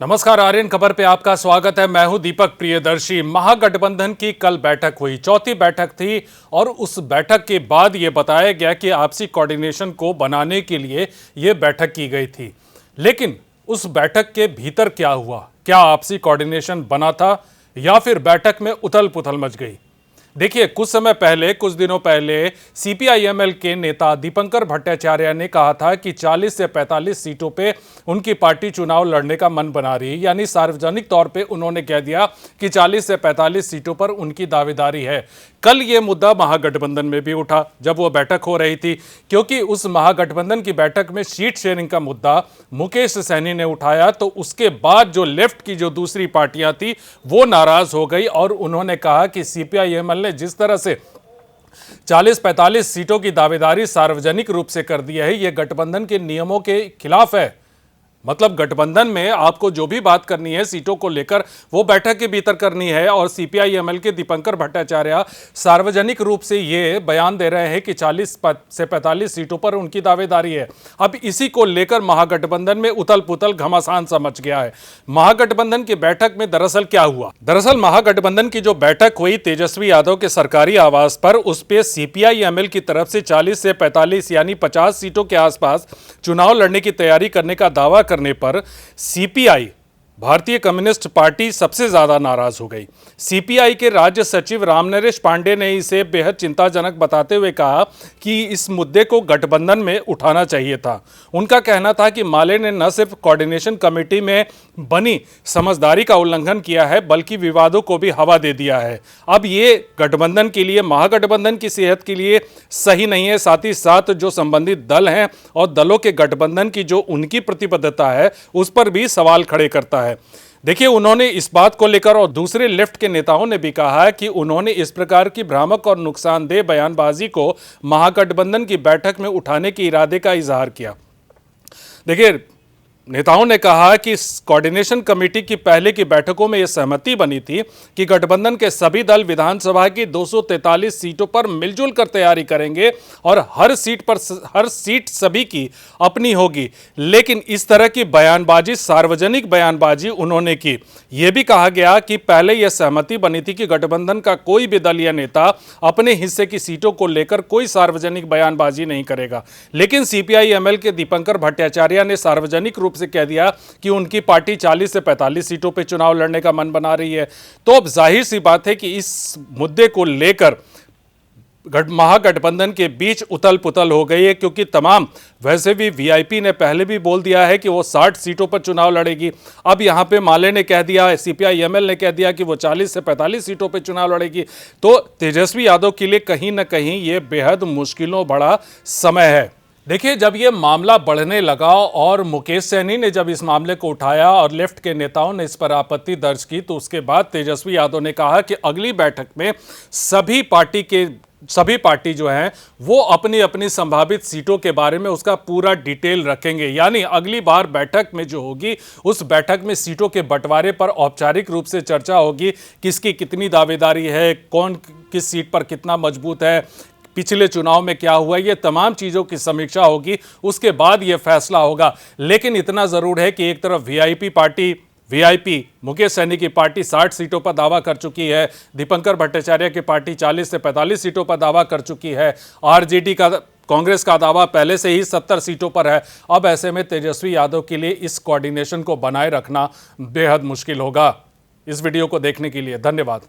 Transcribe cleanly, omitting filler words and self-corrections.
नमस्कार, आर्यन खबर पे आपका स्वागत है। मैं हूं दीपक प्रियदर्शी। महागठबंधन की कल बैठक हुई, चौथी बैठक थी और उस बैठक के बाद यह बताया गया कि आपसी कोऑर्डिनेशन को बनाने के लिए यह बैठक की गई थी। लेकिन उस बैठक के भीतर क्या हुआ? क्या आपसी कोऑर्डिनेशन बना था या फिर बैठक में उथल पुथल मच गई? देखिए, कुछ दिनों पहले सीपीआई-एमएल के नेता दीपंकर भट्टाचार्य ने कहा था कि 40 से 45 सीटों पे उनकी पार्टी चुनाव लड़ने का मन बना रही है। यानी सार्वजनिक तौर पे उन्होंने कह दिया कि 40 से 45 सीटों पर उनकी दावेदारी है। कल ये मुद्दा महागठबंधन में भी उठा जब वो बैठक हो रही थी, क्योंकि उस महागठबंधन की बैठक में सीट शेयरिंग का मुद्दा मुकेश सहनी ने उठाया। तो उसके बाद जो लेफ्ट की जो दूसरी पार्टियां थी वो नाराज हो गई और उन्होंने कहा कि सीपीआई-एमएल ने जिस तरह से 40-45 सीटों की दावेदारी सार्वजनिक रूप से कर दी है, यह गठबंधन के नियमों के खिलाफ है। मतलब गठबंधन में आपको जो भी बात करनी है सीटों को लेकर, वो बैठक के भीतर करनी है। और सीपीआई-एमएल के दीपंकर भट्टाचार्य सार्वजनिक रूप से ये बयान दे रहे हैं कि 40 से 45 सीटों पर उनकी दावेदारी है। अब इसी को लेकर महागठबंधन में उथल पुथल घमासान सा मच गया है। महागठबंधन की बैठक में दरअसल क्या हुआ? दरअसल महागठबंधन की जो बैठक हुई तेजस्वी यादव के सरकारी आवास पर, उस पर सीपीआई-एमएल की तरफ से 40 से 45 यानी 50 सीटों के आसपास चुनाव लड़ने की तैयारी करने का दावा करने पर सीपीआई, भारतीय कम्युनिस्ट पार्टी, सबसे ज्यादा नाराज हो गई। सीपीआई के राज्य सचिव रामनरेश पांडे ने इसे बेहद चिंताजनक बताते हुए कहा कि इस मुद्दे को गठबंधन में उठाना चाहिए था। उनका कहना था कि माले ने न सिर्फ कोऑर्डिनेशन कमेटी में बनी समझदारी का उल्लंघन किया है, बल्कि विवादों को भी हवा दे दिया है। अब ये गठबंधन के लिए, महागठबंधन की सेहत के लिए सही नहीं है। साथ ही साथ जो संबंधित दल हैं और दलों के गठबंधन की जो उनकी प्रतिबद्धता है उस पर भी सवाल खड़े करता है। देखिए, उन्होंने इस बात को लेकर और दूसरे लेफ्ट के नेताओं ने भी कहा कि उन्होंने इस प्रकार की भ्रामक और नुकसानदेह बयानबाजी को महागठबंधन की बैठक में उठाने के इरादे का इजहार किया। देखिए, नेताओं ने कहा कि कोऑर्डिनेशन कमेटी की पहले की बैठकों में यह सहमति बनी थी कि गठबंधन के सभी दल विधानसभा की 243 सीटों पर मिलजुल कर तैयारी करेंगे और हर सीट सभी की अपनी होगी। लेकिन इस तरह की बयानबाजी, सार्वजनिक बयानबाजी उन्होंने की। यह भी कहा गया कि पहले यह सहमति बनी थी कि गठबंधन का कोई भी दल या नेता अपने हिस्से की सीटों को लेकर कोई सार्वजनिक बयानबाजी नहीं करेगा। लेकिन सीपीआई-एमएल के दीपंकर भट्टाचार्य ने सार्वजनिक रूप से कह दिया कि उनकी पार्टी 40 से 45 सीटों पे चुनाव लड़ने का मन बना रही है। तो अब जाहिर सी बात है कि इस मुद्दे को लेकर महागठबंधन के बीच उथल पुथल हो गई है, क्योंकि तमाम, वैसे भी वीआईपी ने पहले भी बोल दिया है कि वो 60 सीटों पर चुनाव लड़ेगी। अब यहां पे माले ने कह दिया, सीपीआई-एमएल ने कह दिया कि वो 40 से 45 सीटों पर चुनाव लड़ेगी। तो तेजस्वी यादव के लिए कहीं ना कहीं ये बेहद मुश्किलों भरा समय है। देखिए, जब ये मामला बढ़ने लगा और मुकेश सहनी ने जब इस मामले को उठाया और लेफ्ट के नेताओं ने इस पर आपत्ति दर्ज की, तो उसके बाद तेजस्वी यादव ने कहा कि अगली बैठक में सभी पार्टी जो हैं वो अपनी अपनी संभावित सीटों के बारे में उसका पूरा डिटेल रखेंगे। यानी अगली बार बैठक में जो होगी, उस बैठक में सीटों के बंटवारे पर औपचारिक रूप से चर्चा होगी। किसकी कितनी दावेदारी है, कौन किस सीट पर कितना मजबूत है, पिछले चुनाव में क्या हुआ, ये तमाम चीज़ों की समीक्षा होगी। उसके बाद ये फैसला होगा। लेकिन इतना ज़रूर है कि एक तरफ वीआईपी मुकेश सहनी की पार्टी 60 सीटों पर दावा कर चुकी है, दीपंकर भट्टाचार्य की पार्टी 40 से 45 सीटों पर दावा कर चुकी है, आरजेडी का, कांग्रेस का दावा पहले से ही 70 सीटों पर है। अब ऐसे में तेजस्वी यादव के लिए इस कोऑर्डिनेशन को बनाए रखना बेहद मुश्किल होगा। इस वीडियो को देखने के लिए धन्यवाद।